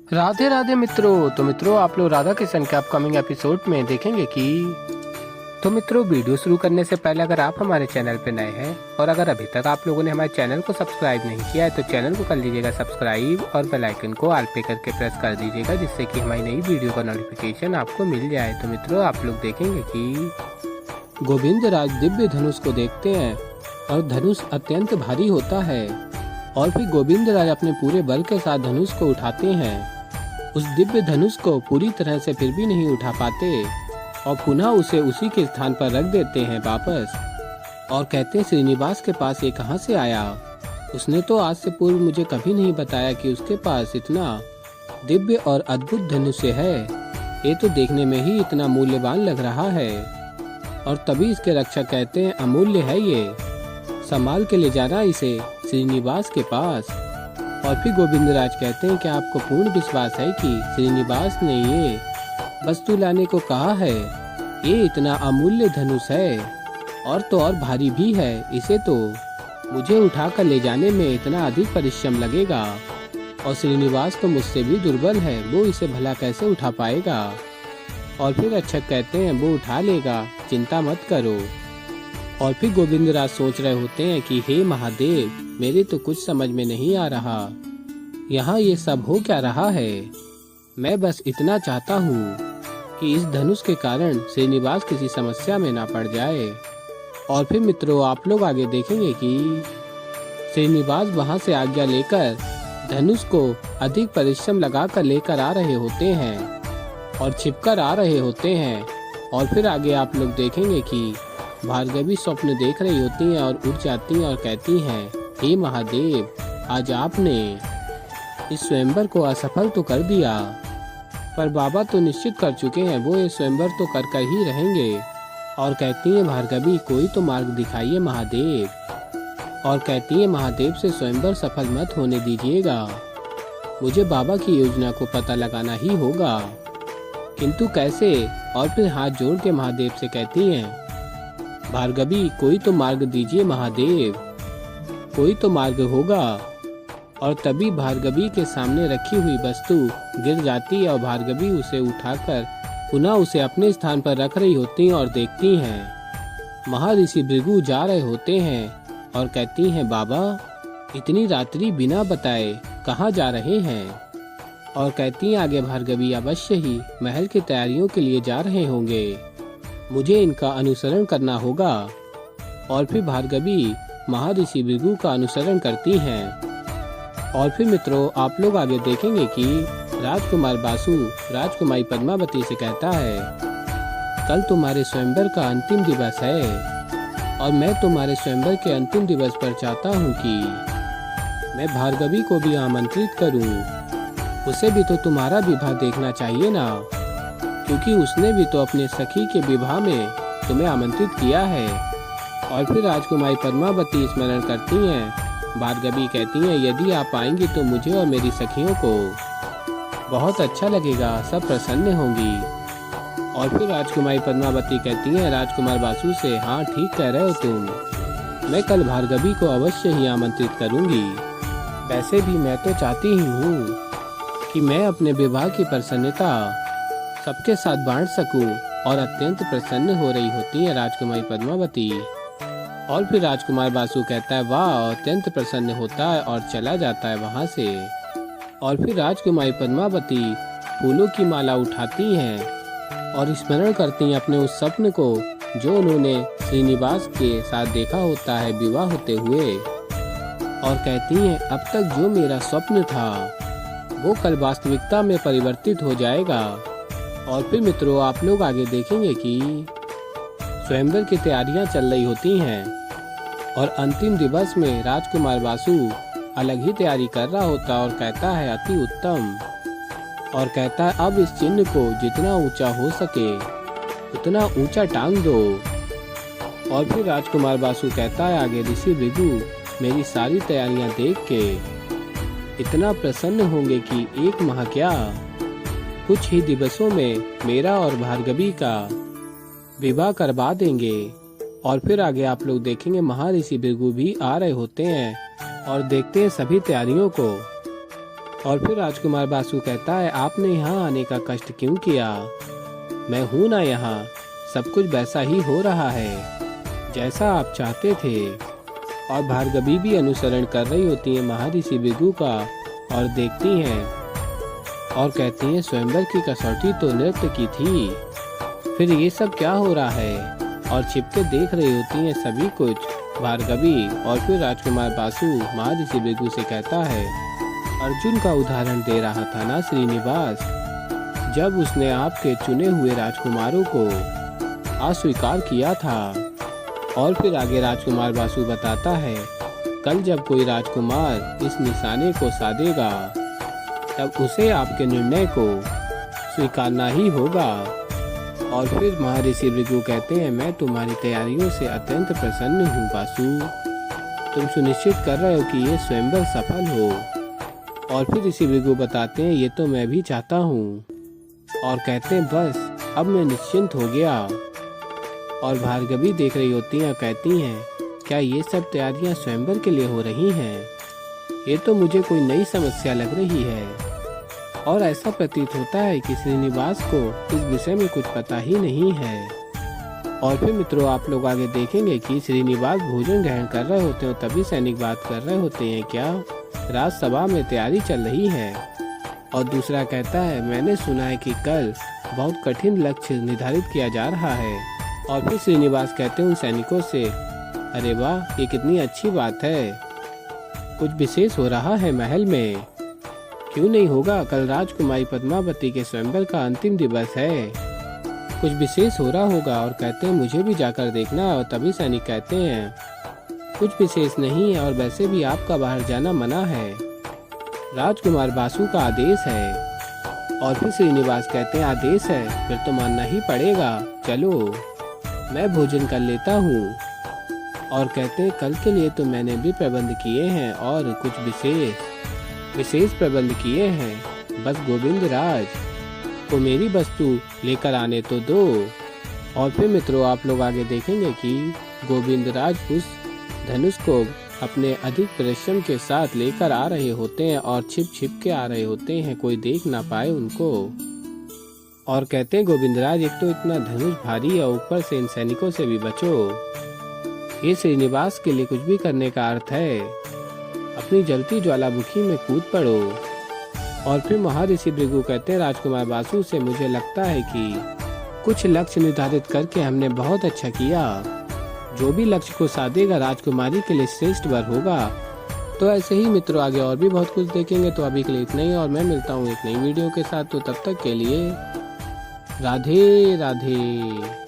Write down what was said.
राधे राधे मित्रों। तो मित्रों, आप लोग राधा किशन के अपकमिंग एपिसोड में देखेंगे कि मित्रों, वीडियो शुरू करने से पहले अगर आप हमारे चैनल पर नए हैं और अगर अभी तक आप लोगों ने हमारे चैनल को सब्सक्राइब नहीं किया है तो चैनल को कर लीजिएगा सब्सक्राइब और बेल आइकन को ऑल पे करके प्रेस कर दीजिएगा, जिससे कि हमारी नई वीडियो का नोटिफिकेशन आपको मिल जाए। तो मित्रों, आप लोग देखेंगे कि गोविंद राज दिव्य धनुष को देखते हैं और धनुष अत्यंत भारी होता है और फिर गोविंद राज अपने पूरे बल के साथ धनुष को उठाते हैं। उस दिव्य धनुष को पूरी तरह से फिर भी नहीं उठा पाते और पुनः उसे उसी के स्थान पर रख देते हैं वापस और कहते हैं, श्रीनिवास के पास ये कहाँ से आया? उसने तो आज से पूर्व मुझे कभी नहीं बताया कि उसके पास इतना दिव्य और अद्भुत धनुष है। ये तो देखने में ही इतना मूल्यवान लग रहा है। और तभी इसके रक्षक कहते हैं, अमूल्य है ये, संभाल के ले जाना इसे श्रीनिवास के पास। और फिर गोविंदराज कहते हैं कि आपको पूर्ण विश्वास है कि श्रीनिवास ने ये वस्तु लाने को कहा है? ये इतना अमूल्य धनुष है और तो और भारी भी है, इसे तो मुझे उठाकर ले जाने में इतना अधिक परिश्रम लगेगा और श्रीनिवास तो मुझसे भी दुर्बल है, वो इसे भला कैसे उठा पाएगा? और फिर रक्षक कहते हैं, वो उठा लेगा, चिंता मत करो। और फिर गोविंदराज सोच रहे होते हैं कि हे महादेव, मेरे तो कुछ समझ में नहीं आ रहा, यहाँ ये सब हो क्या रहा है? मैं बस इतना चाहता हूँ कि इस धनुष के कारण श्रीनिवास किसी समस्या में ना पड़ जाए। और फिर मित्रों, आप लोग आगे देखेंगे कि श्रीनिवास वहाँ से आज्ञा लेकर धनुष को अधिक परिश्रम लगाकर लेकर आ रहे होते हैं और छिपकर आ रहे होते हैं। और फिर आगे आप लोग देखेंगे कि भार्गवी स्वप्न देख रही होती हैं और उठ जाती हैं और कहती हैं, हे महादेव, आज आपने इस स्वयंवर को असफल तो कर दिया, पर बाबा तो निश्चित कर चुके हैं, वो ये स्वयंवर तो कर ही रहेंगे। और कहती हैं, भार्गवी, कोई तो मार्ग दिखाइए महादेव। और कहती है, महादेव से स्वयंवर सफल मत होने दीजिएगा, मुझे बाबा की योजना को पता लगाना ही होगा, किंतु कैसे? और फिर हाथ जोड़ के महादेव से कहती हैं, भार्गवी, कोई तो मार्ग दीजिए महादेव, कोई तो मार्ग होगा। और तभी भार्गवी के सामने रखी हुई वस्तु गिर जाती है और भार्गवी उसे उठाकर पुनः उसे अपने स्थान पर रख रही होती हैं और देखती हैं महर्षि भृगु जा रहे होते हैं और कहती हैं, बाबा, इतनी रात्रि बिना बताए कहाँ जा रहे हैं? और कहती हैं आगे भार्गवी, अवश्य ही महल की तैयारियों के लिए जा रहे होंगे, मुझे इनका अनुसरण करना होगा। और फिर भार्गवी महर्षि भृगु का अनुसरण करती हैं। और फिर मित्रों, आप लोग आगे देखेंगे कि राजकुमार बासु राजकुमारी पद्मावती से कहता है, कल तुम्हारे स्वयंवर का अंतिम दिवस है और मैं तुम्हारे स्वयंवर के अंतिम दिवस पर चाहता हूँ कि मैं भार्गवी को भी आमंत्रित करूँ। उसे भी तो तुम्हारा विवाह देखना चाहिए ना, क्योंकि उसने भी तो अपने सखी के विवाह में तुम्हें आमंत्रित किया है। और फिर राजकुमारी पद्मावती स्मरण करती हैं, भार्गवी कहती हैं, यदि आप आएंगी तो मुझे और मेरी सखियों को बहुत अच्छा लगेगा, सब प्रसन्न होंगी। और फिर राजकुमारी पद्मावती कहती हैं राजकुमार बासु से, हाँ ठीक कह रहे हो तुम, मैं कल भार्गवी को अवश्य ही आमंत्रित करूंगी। वैसे भी मैं तो चाहती ही हूँ कि मैं अपने विवाह की प्रसन्नता सबके साथ बांट सकूं। और अत्यंत प्रसन्न हो रही होती है राजकुमारी पद्मावती। और फिर राजकुमार बासु कहता है, वाह, अत्यंत प्रसन्न होता है और चला जाता है वहाँ से। और फिर राजकुमारी पद्मावती फूलों की माला उठाती हैं और स्मरण करती हैं अपने उस स्वप्न को जो उन्होंने श्रीनिवास के साथ देखा होता है विवाह होते हुए। और कहती हैं, अब तक जो मेरा स्वप्न था वो कल वास्तविकता में परिवर्तित हो जाएगा। और फिर मित्रों, आप लोग आगे देखेंगे कि स्वयंवर की तैयारियां चल रही होती हैं और अंतिम दिवस में राजकुमार बासु अलग ही तैयारी कर रहा होता और कहता है, अति उत्तम। और कहता है, अब इस चिन्ह को जितना ऊंचा हो सके उतना ऊंचा टांग दो। और फिर राजकुमार बासु कहता है आगे, ऋषि भृगु मेरी सारी तैयारियां देख के इतना प्रसन्न होंगे कि एक माह क्या, कुछ ही दिवसों में मेरा और भार्गवी का विवाह करवा देंगे। और फिर आगे आप लोग देखेंगे महर्षि भृगु भी आ रहे होते हैं और देखते हैं सभी तैयारियों को। और फिर राजकुमार बासु कहता है, आपने यहाँ आने का कष्ट क्यों किया? मैं हूँ ना यहाँ, सब कुछ वैसा ही हो रहा है जैसा आप चाहते थे। और भार्गवी भी अनुसरण कर रही होती है महर्षि भृगु का और देखती हैं और कहती हैं, स्वयंवर की कसौटी तो नृत्य की थी, फिर ये सब क्या हो रहा है? और छिपके देख रही होती हैं सभी कुछ भार्गवी। और फिर राजकुमार बासु महर्षि भृगु से कहता है, अर्जुन का उदाहरण दे रहा था ना श्रीनिवास, जब उसने आपके चुने हुए राजकुमारों को अस्वीकार किया था। और फिर आगे राजकुमार बासु बताता है, कल जब कोई राजकुमार इस निशाने को साधेगा तब उसे आपके निर्णय को स्वीकारना ही होगा। और फिर महर्षि भृगु कहते हैं, मैं तुम्हारी तैयारियों से अत्यंत प्रसन्न हूँ बासु, तुम सुनिश्चित कर रहे हो कि ये स्वयंवर सफल हो। और फिर ऋषि भृगु बताते हैं, ये तो मैं भी चाहता हूँ। और कहते हैं, बस अब मैं निश्चिंत हो गया। और भार्गवी देख रही होती हैं, कहती हैं, क्या ये सब तैयारियां स्वयंवर के लिए हो रही हैं? ये तो मुझे कोई नई समस्या लग रही है। और ऐसा प्रतीत होता है कि श्रीनिवास को इस विषय में कुछ पता ही नहीं है। और फिर मित्रों, आप लोग आगे देखेंगे कि श्रीनिवास भोजन ग्रहण कर रहे होते हैं, तभी सैनिक बात कर रहे होते हैं, क्या राजसभा में तैयारी चल रही है? और दूसरा कहता है, मैंने सुना है कि कल बहुत कठिन लक्ष्य निर्धारित किया जा रहा है। और फिर श्रीनिवास कहते हैं उन सैनिकों से, अरे वाह, ये कितनी अच्छी बात है, कुछ विशेष हो रहा है महल में। क्यों नहीं होगा, कल राजकुमारी पद्मावती के स्वयंवर का अंतिम दिवस है, कुछ विशेष हो रहा होगा। और कहते हैं, मुझे भी जाकर देखना। और तभी सैनिक कहते हैं, कुछ विशेष नहीं है, और वैसे भी आपका बाहर जाना मना है, राजकुमार बासु का आदेश है। और फिर श्रीनिवास कहते हैं, आदेश है फिर तो मानना ही पड़ेगा, चलो मैं भोजन कर लेता हूँ। और कहते हैं, कल के लिए तो मैंने भी प्रबंध किए हैं, और कुछ विशेष प्रबंध किए हैं, बस गोविंद राज को मेरी वस्तु लेकर आने तो दो। और फिर मित्रों, आप लोग आगे देखेंगे कि गोविंद राज उस धनुष को अपने अधिक परिश्रम के साथ लेकर आ रहे होते हैं और छिप छिप के आ रहे होते हैं, कोई देख ना पाए उनको। और कहते हैं, गोविंदराज, एक तो इतना धनुष भारी है, ऊपर से इन सैनिकों से भी बचो। ये श्रीनिवास के लिए कुछ भी करने का अर्थ है, अपनी जलती ज्वालामुखी में कूद पड़ो। और फिर महर्षि भृगु कहते हैं, राजकुमार बासु से मुझे लगता है कि कुछ लक्ष्य निर्धारित करके हमने बहुत अच्छा किया, जो भी लक्ष्य को साधेगा राजकुमारी के लिए श्रेष्ठ वर होगा। तो ऐसे ही मित्रों, आगे और भी बहुत कुछ देखेंगे। तो अभी के लिए इतना ही, और मैं मिलता हूँ एक नई वीडियो के साथ। तो तब तक के लिए राधे राधे।